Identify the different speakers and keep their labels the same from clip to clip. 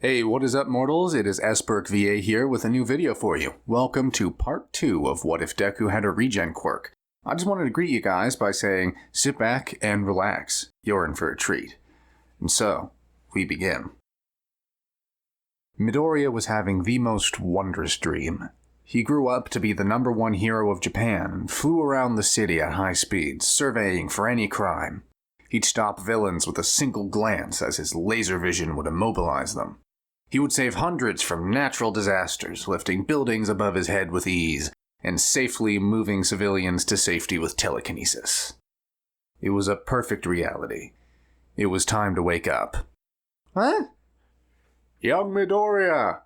Speaker 1: Hey, what is up, mortals? It is sberkva here with a new video for you. Welcome to part 2 of What If Deku Had a Regen Quirk. I just wanted to greet you guys by saying, sit back and relax. You're in for a treat. And so, we begin. Midoriya was having the most wondrous dream. He grew up to be the #1 hero of Japan and flew around the city at high speeds, surveying for any crime. He'd stop villains with a single glance as his laser vision would immobilize them. He would save hundreds from natural disasters, lifting buildings above his head with ease, and safely moving civilians to safety with telekinesis. It was a perfect reality. It was time to wake up.
Speaker 2: What?
Speaker 1: Young Midoriya!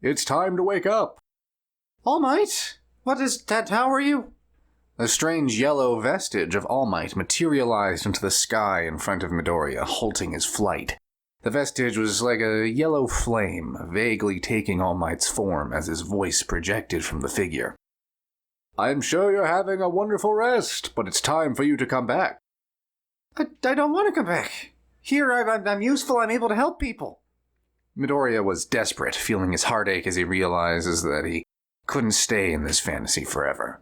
Speaker 1: It's time to wake up!
Speaker 2: All Might? What is that? How are you?
Speaker 1: A strange yellow vestige of All Might materialized into the sky in front of Midoriya, halting his flight. The vestige was like a yellow flame, vaguely taking All Might's form as his voice projected from the figure. I'm sure you're having a wonderful rest, but it's time for you to come back.
Speaker 2: I don't want to come back. Here, I'm useful, I'm able to help people.
Speaker 1: Midoriya was desperate, feeling his heartache as he realizes that he couldn't stay in this fantasy forever.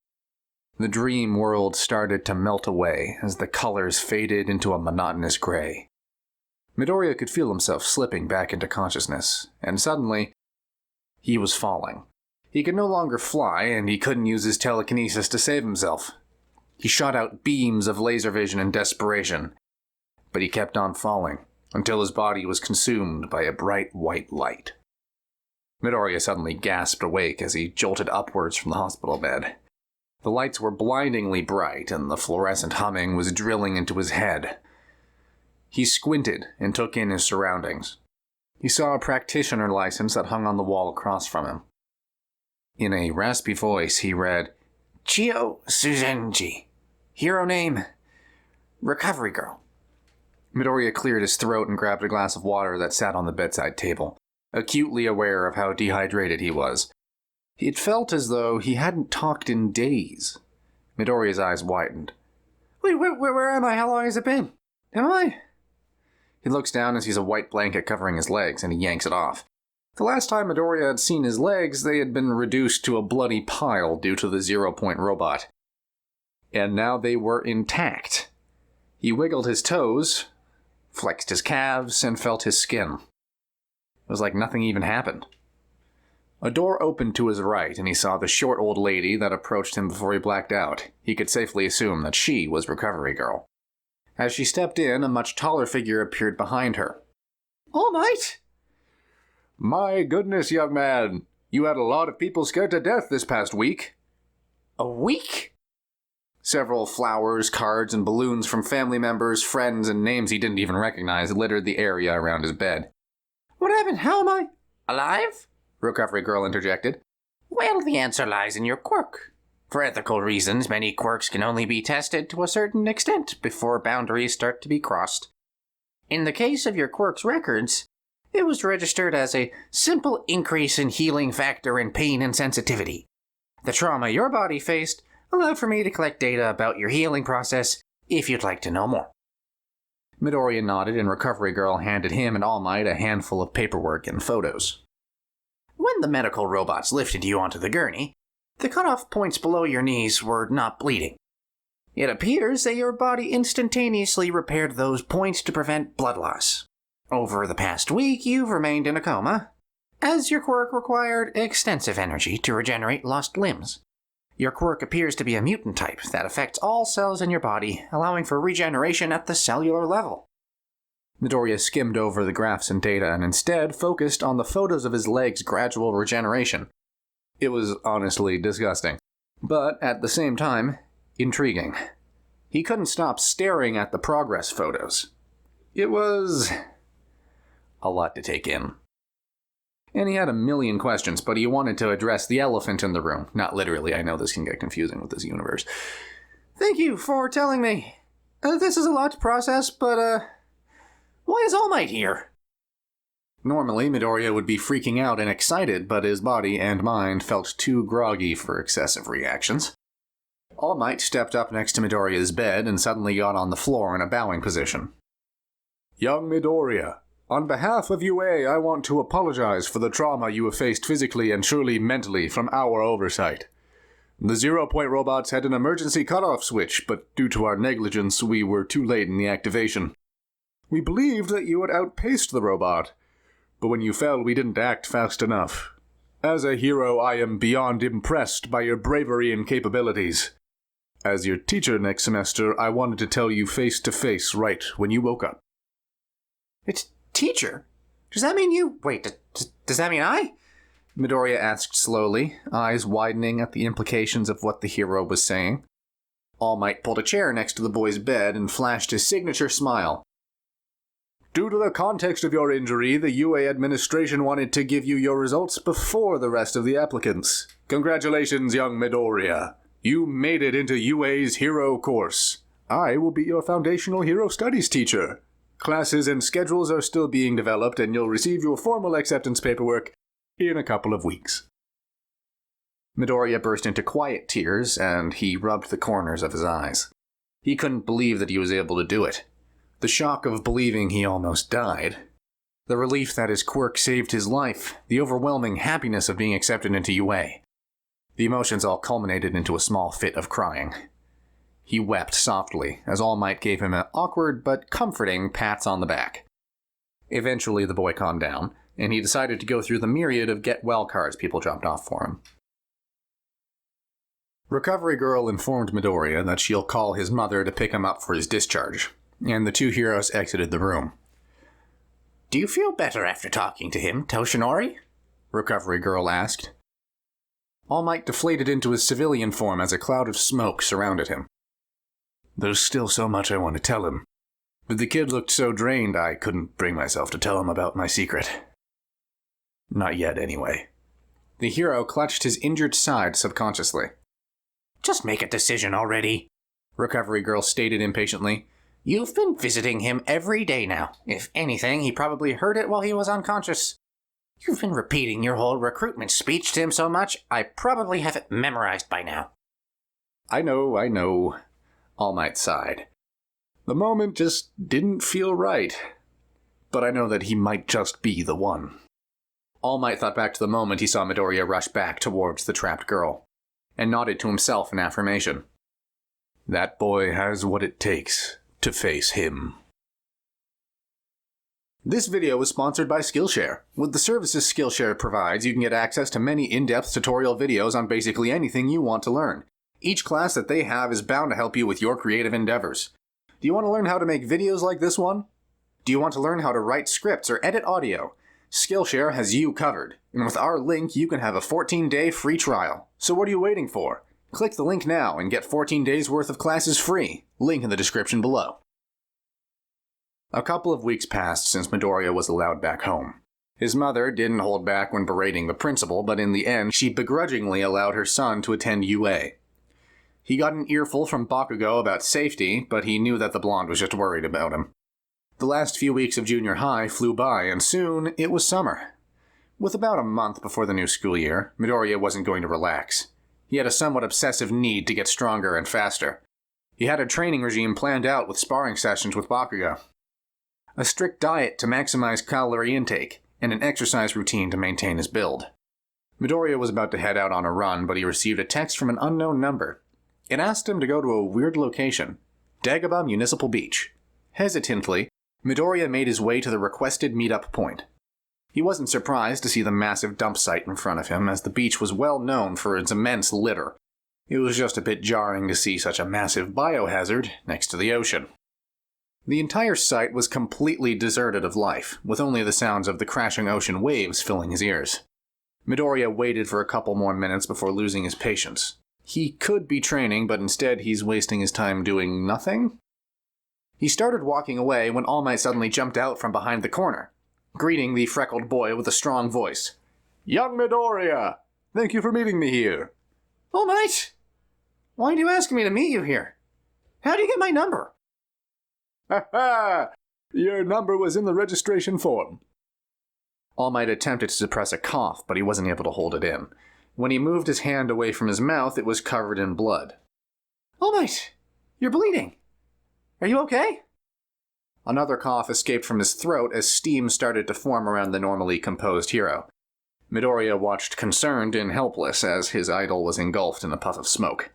Speaker 1: The dream world started to melt away as the colors faded into a monotonous gray. Midoriya could feel himself slipping back into consciousness, and suddenly, he was falling. He could no longer fly, and he couldn't use his telekinesis to save himself. He shot out beams of laser vision in desperation, but he kept on falling, until his body was consumed by a bright white light. Midoriya suddenly gasped awake as he jolted upwards from the hospital bed. The lights were blindingly bright, and the fluorescent humming was drilling into his head. He squinted and took in his surroundings. He saw a practitioner license that hung on the wall across from him. In a raspy voice, he read, Chio Suzenji. Hero name, Recovery Girl. Midoriya cleared his throat and grabbed a glass of water that sat on the bedside table, acutely aware of how dehydrated he was. It felt as though he hadn't talked in days. Midoriya's eyes widened.
Speaker 2: Wait, where am I? How long has it been? Am I?
Speaker 1: He looks down and sees a white blanket covering his legs, and he yanks it off. The last time Midoriya had seen his legs, they had been reduced to a bloody pile due to the 0-point robot. And now they were intact. He wiggled his toes, flexed his calves, and felt his skin. It was like nothing even happened. A door opened to his right, and he saw the short old lady that approached him before he blacked out. He could safely assume that she was Recovery Girl. As she stepped in, a much taller figure appeared behind her.
Speaker 2: All Might?
Speaker 1: My goodness, young man. You had a lot of people scared to death this past week.
Speaker 2: A week?
Speaker 1: Several flowers, cards, and balloons from family members, friends, and names he didn't even recognize littered the area around his bed.
Speaker 2: What happened? How am I?
Speaker 3: Alive?
Speaker 1: Recovery Girl interjected.
Speaker 3: Well, the answer lies in your quirk. For ethical reasons, many quirks can only be tested to a certain extent before boundaries start to be crossed. In the case of your quirk's records, it was registered as a simple increase in healing factor and pain and sensitivity. The trauma your body faced allowed for me to collect data about your healing process if you'd like to know more.
Speaker 1: Midoriya nodded, and Recovery Girl handed him and All Might a handful of paperwork and photos.
Speaker 3: When the medical robots lifted you onto the gurney, the cutoff points below your knees were not bleeding. It appears that your body instantaneously repaired those points to prevent blood loss. Over the past week, you've remained in a coma, as your quirk required extensive energy to regenerate lost limbs. Your quirk appears to be a mutant type that affects all cells in your body, allowing for regeneration at the cellular level.
Speaker 1: Midoriya skimmed over the graphs and data and instead focused on the photos of his leg's gradual regeneration. It was honestly disgusting, but at the same time, intriguing. He couldn't stop staring at the progress photos. It was a lot to take in. And he had a million questions, but he wanted to address the elephant in the room. Not literally, I know this can get confusing with this universe.
Speaker 2: Thank you for telling me. This is a lot to process, but, why is All Might here?
Speaker 1: Normally, Midoriya would be freaking out and excited, but his body and mind felt too groggy for excessive reactions. All Might stepped up next to Midoriya's bed and suddenly got on the floor in a bowing position. Young Midoriya, On behalf of UA, I want to apologize for the trauma you have faced physically and surely mentally from our oversight. The 0-point robots had an emergency cutoff switch, but due to our negligence, we were too late in the activation. We believed that you had outpaced the robot, but when you fell, we didn't act fast enough. As a hero, I am beyond impressed by your bravery and capabilities. As your teacher next semester, I wanted to tell you face to face right when you woke up.
Speaker 3: It's teacher? Does that mean you... Wait, does that mean I?
Speaker 1: Midoriya asked slowly, eyes widening at the implications of what the hero was saying.
Speaker 3: All Might pulled a chair next to the boy's bed and flashed his signature smile.
Speaker 1: Due to the context of your injury, the UA administration wanted to give you your results before the rest of the applicants. Congratulations, young Midoriya. You made it into UA's hero course. I will be your foundational hero studies teacher. Classes and schedules are still being developed, and you'll receive your formal acceptance paperwork in a couple of weeks.
Speaker 3: Midoriya burst into quiet tears, and he rubbed the corners of his eyes. He couldn't believe that he was able to do it. The shock of believing he almost died. The relief that his quirk saved his life. The overwhelming happiness of being accepted into UA. The emotions all culminated into a small fit of crying. He wept softly, as All Might gave him an awkward but comforting pats on the back. Eventually the boy calmed down, and he decided to go through the myriad of get-well cards people dropped off for him. Recovery Girl informed Midoriya that she'll call his mother to pick him up for his discharge, and the two heroes exited the room.
Speaker 2: Do you feel better after talking to him, Toshinori?
Speaker 3: Recovery Girl asked. All Might deflated into his civilian form as a cloud of smoke surrounded him.
Speaker 1: There's still so much I want to tell him, but the kid looked so drained I couldn't bring myself to tell him about my secret. Not yet, anyway.
Speaker 3: The hero clutched his injured side subconsciously.
Speaker 2: Just make a decision already,
Speaker 3: Recovery Girl stated impatiently.
Speaker 2: You've been visiting him every day now. If anything, he probably heard it while he was unconscious. You've been repeating your whole recruitment speech to him so much, I probably have it memorized by now.
Speaker 1: I know, All Might sighed. The moment just didn't feel right. But I know that he might just be the one.
Speaker 3: All Might thought back to the moment he saw Midoriya rush back towards the trapped girl, and nodded to himself in affirmation.
Speaker 1: That boy has what it takes to face him.
Speaker 3: This video was sponsored by Skillshare. With the services Skillshare provides, you can get access to many in-depth tutorial videos on basically anything you want to learn. Each class that they have is bound to help you with your creative endeavors. Do you want to learn how to make videos like this one? Do you want to learn how to write scripts or edit audio? Skillshare has you covered, and with our link you can have a 14-day free trial. So what are you waiting for? Click the link now and get 14 days worth of classes free. Link in the description below. A couple of weeks passed since Midoriya was allowed back home. His mother didn't hold back when berating the principal, but in the end she begrudgingly allowed her son to attend UA. He got an earful from Bakugo about safety, but he knew that the blonde was just worried about him. The last few weeks of junior high flew by, and soon it was summer. With about a month before the new school year, Midoriya wasn't going to relax. He had a somewhat obsessive need to get stronger and faster. He had a training regime planned out with sparring sessions with Bakugo. A strict diet to maximize calorie intake, and an exercise routine to maintain his build. Midoriya was about to head out on a run, but he received a text from an unknown number. It asked him to go to a weird location, Dagobah Municipal Beach. Hesitantly, Midoriya made his way to the requested meetup point. He wasn't surprised to see the massive dump site in front of him, as the beach was well known for its immense litter. It was just a bit jarring to see such a massive biohazard next to the ocean. The entire site was completely deserted of life, with only the sounds of the crashing ocean waves filling his ears. Midoriya waited for a couple more minutes before losing his patience. He could be training, but instead he's wasting his time doing nothing? He started walking away when All Might suddenly jumped out from behind the corner, greeting the freckled boy with a strong voice.
Speaker 1: Young Midoriya! Thank you for meeting me here.
Speaker 2: All Might! Why do you ask me to meet you here? How do you get my number?
Speaker 1: Ha ha! Your number was in the registration form.
Speaker 3: All Might attempted to suppress a cough, but he wasn't able to hold it in. When he moved his hand away from his mouth, it was covered in blood.
Speaker 2: All Might! You're bleeding. Are you okay?
Speaker 1: Another cough escaped from his throat as steam started to form around the normally composed hero. Midoriya watched concerned and helpless as his idol was engulfed in a puff of smoke.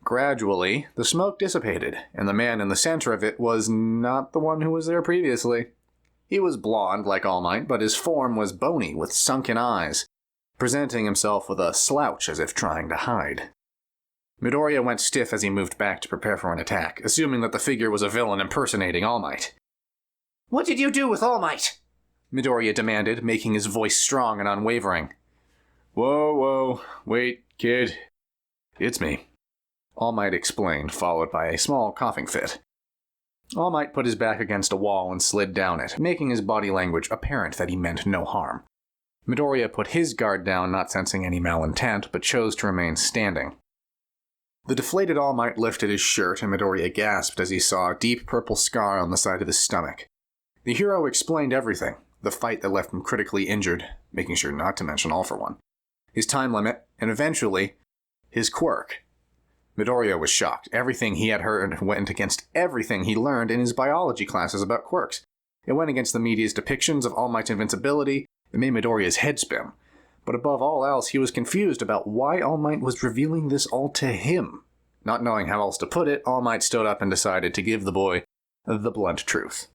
Speaker 1: Gradually, the smoke dissipated, and the man in the center of it was not the one who was there previously. He was blond like All Might, but his form was bony with sunken eyes, presenting himself with a slouch as if trying to hide. Midoriya went stiff as he moved back to prepare for an attack, assuming that the figure was a villain impersonating All Might.
Speaker 2: What did you do with All Might?
Speaker 1: Midoriya demanded, making his voice strong and unwavering. Whoa, wait, kid. It's me, All Might explained, followed by a small coughing fit. All Might put his back against a wall and slid down it, making his body language apparent that he meant no harm. Midoriya put his guard down, not sensing any malintent, but chose to remain standing. The deflated All Might lifted his shirt, and Midoriya gasped as he saw a deep purple scar on the side of his stomach. The hero explained everything, the fight that left him critically injured, making sure not to mention All for One, his time limit, and eventually, his quirk. Midoriya was shocked. Everything he had heard went against everything he learned in his biology classes about quirks. It went against the media's depictions of All Might's invincibility. It made Midoriya's head spin. But above all else, he was confused about why All Might was revealing this all to him. Not knowing how else to put it, All Might stood up and decided to give the boy the blunt truth.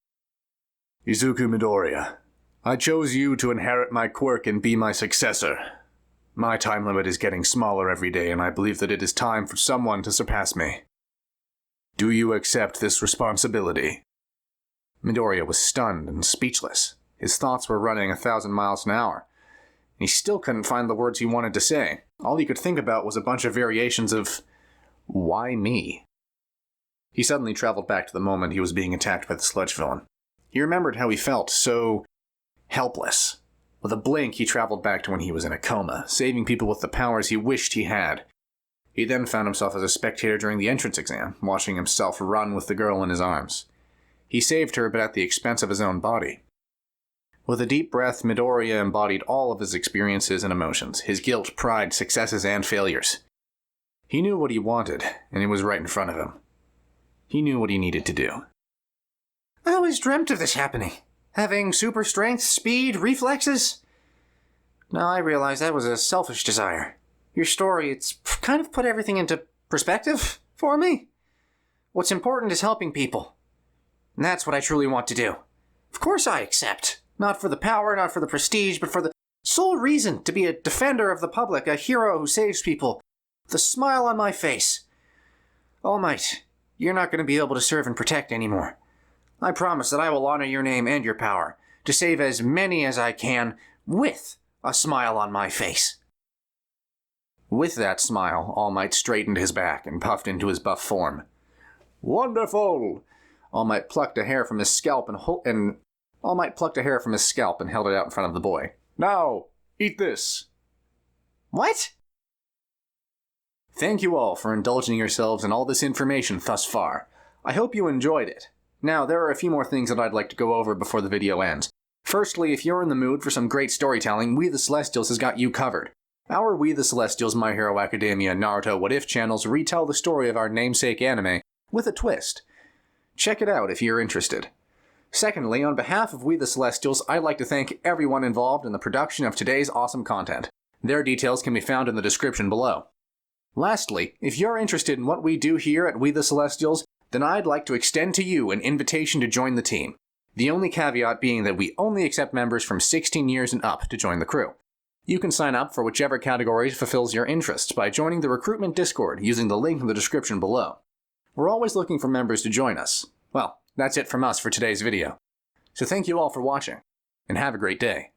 Speaker 1: Izuku Midoriya, I chose you to inherit my quirk and be my successor. My time limit is getting smaller every day, and I believe that it is time for someone to surpass me. Do you accept this responsibility? Midoriya was stunned and speechless. His thoughts were running 1,000 miles an hour. He still couldn't find the words he wanted to say. All he could think about was a bunch of variations of, why me? He suddenly traveled back to the moment he was being attacked by the sludge villain. He remembered how he felt so helpless. With a blink, he traveled back to when he was in a coma, saving people with the powers he wished he had. He then found himself as a spectator during the entrance exam, watching himself run with the girl in his arms. He saved her, but at the expense of his own body. With a deep breath, Midoriya embodied all of his experiences and emotions, his guilt, pride, successes, and failures. He knew what he wanted, and it was right in front of him. He knew what he needed to do.
Speaker 2: I always dreamt of this happening. Having super strength, speed, reflexes. Now I realize that was a selfish desire. Your story, it's kind of put everything into perspective for me. What's important is helping people. And that's what I truly want to do. Of course I accept. Not for the power, not for the prestige, but for the sole reason to be a defender of the public, a hero who saves people. The smile on my face. All Might, you're not going to be able to serve and protect anymore. I promise that I will honor your name and your power, to save as many as I can, with a smile on my face.
Speaker 1: With that smile, All Might straightened his back and puffed into his buff form. Wonderful! All Might plucked a hair from his scalp and held it out in front of the boy. Now, eat this.
Speaker 2: What?
Speaker 1: Thank you all for indulging yourselves in all this information thus far. I hope you enjoyed it. Now, there are a few more things that I'd like to go over before the video ends. Firstly, if you're in the mood for some great storytelling, We the Celestials has got you covered. Our We the Celestials, My Hero Academia, Naruto, What If channels retell the story of our namesake anime with a twist. Check it out if you're interested. Secondly, on behalf of We the Celestials, I'd like to thank everyone involved in the production of today's awesome content. Their details can be found in the description below. Lastly, if you're interested in what we do here at We the Celestials, then I'd like to extend to you an invitation to join the team. The only caveat being that we only accept members from 16 years and up to join the crew. You can sign up for whichever category fulfills your interests by joining the recruitment Discord using the link in the description below. We're always looking for members to join us. Well, that's it from us for today's video. So thank you all for watching, and have a great day.